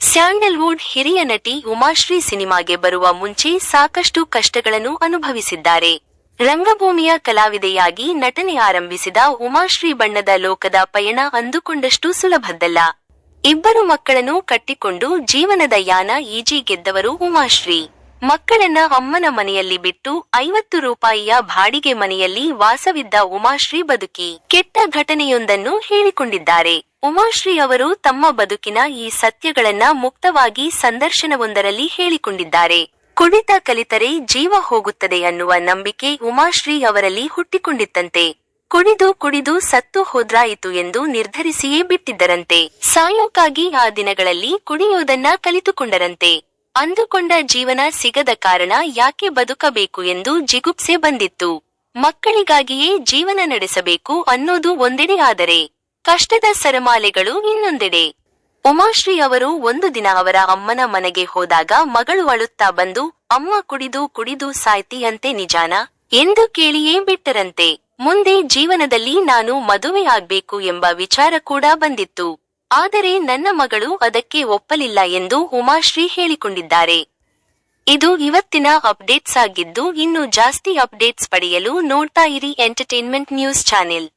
Sandalwood ಹಿರಿಯ ನಟಿ ಉಮಾಶ್ರೀ ಸಿನಿಮಾಗೆ ಬರುವ ಮುಂಚೆ ಸಾಕಷ್ಟು ಕಷ್ಟಗಳನ್ನು ಅನುಭವಿಸಿದ್ದಾರೆ. ರಂಗಭೂಮಿಯ ಕಲಾವಿದೆಯಾಗಿ ನಟನೆ ಆರಂಭಿಸಿದ ಉಮಾಶ್ರೀ ಬಣ್ಣದ ಲೋಕದ ಪಯಣ ಅಂದುಕೊಂಡಷ್ಟು ಸುಲಭದ್ದಲ್ಲ. ಇಬ್ಬರು ಮಕ್ಕಳನ್ನು ಕಟ್ಟಿಕೊಂಡು ಜೀವನದ ಯಾನ ಈಜಿ ಗೆದ್ದವರು ಉಮಾಶ್ರೀ. ಮಕ್ಕಳನ್ನ ಅಮ್ಮನ ಮನೆಯಲ್ಲಿ ಬಿಟ್ಟು 50 ರೂಪಾಯಿಯ ಬಾಡಿಗೆ ಮನೆಯಲ್ಲಿ ವಾಸವಿದ್ದ ಉಮಾಶ್ರೀ ಬದುಕಿ ಕೆಟ್ಟ ಘಟನೆಯೊಂದನ್ನು ಹೇಳಿಕೊಂಡಿದ್ದಾರೆ. ಉಮಾಶ್ರೀ ಅವರು ತಮ್ಮ ಬದುಕಿನ ಈ ಸತ್ಯಗಳನ್ನ ಮುಕ್ತವಾಗಿ ಸಂದರ್ಶನವೊಂದರಲ್ಲಿ ಹೇಳಿಕೊಂಡಿದ್ದಾರೆ. ಕುಡಿತ ಕಲಿತರೆ ಜೀವ ಹೋಗುತ್ತದೆ ಅನ್ನುವ ನಂಬಿಕೆ ಉಮಾಶ್ರೀ ಅವರಲ್ಲಿ ಹುಟ್ಟಿಕೊಂಡಿತ್ತಂತೆ. ಕುಡಿದು ಸತ್ತು ಹೋದ್ರಾಯಿತು ಎಂದು ನಿರ್ಧರಿಸಿಯೇ ಬಿಟ್ಟಿದ್ದರಂತೆ. ಸಾಯೋಕ್ಕಾಗಿ ಆ ದಿನಗಳಲ್ಲಿ ಕುಡಿಯೋದನ್ನ ಕಲಿತುಕೊಂಡರಂತೆ. ಅಂದುಕೊಂಡ ಜೀವನ ಸಿಗದ ಕಾರಣ ಯಾಕೆ ಬದುಕಬೇಕು ಎಂದು ಜಿಗುಪ್ಸೆ ಬಂದಿತ್ತು. ಮಕ್ಕಳಿಗಾಗಿಯೇ ಜೀವನ ನಡೆಸಬೇಕು ಅನ್ನೋದು ಒಂದೆಡೆ, ಆದರೆ ಕಷ್ಟದ ಸರಮಾಲೆಗಳು ಇನ್ನೊಂದೆಡೆ. ಉಮಾಶ್ರೀ ಅವರು ಒಂದು ದಿನ ಅವರ ಅಮ್ಮನ ಮನೆಗೆ ಹೋದಾಗ ಮಗಳು ಅಳುತ್ತಾ ಬಂದು, ಅಮ್ಮ ಕುಡಿದು ಸಾಯ್ತಿ ಅಂತೆ ನಿಜಾನಾ ಎಂದು ಕೇಳಿಯೇ ಬಿಟ್ಟರಂತೆ. ಮುಂದೆ ಜೀವನದಲ್ಲಿ ನಾನು ಮದುವೆ ಆಗ್ಬೇಕು ಎಂಬ ವಿಚಾರ ಕೂಡ ಬಂದಿತ್ತು. ಆದರೆ ನನ್ನ ಮಗಳು ಅದಕ್ಕೆ ಒಪ್ಪಲಿಲ್ಲ ಎಂದು ಉಮಾಶ್ರೀ ಹೇಳಿಕೊಂಡಿದ್ದಾರೆ. ಇದು ಇವತ್ತಿನ ಅಪ್ಡೇಟ್ಸ್ ಆಗಿದ್ದು, ಇನ್ನು ಜಾಸ್ತಿ ಅಪ್ಡೇಟ್ಸ್ ಪಡೆಯಲು ನೋಡ್ತಾ ಇರಿ ಎಂಟರ್ಟೈನ್ಮೆಂಟ್ ನ್ಯೂಸ್ ಚಾನೆಲ್.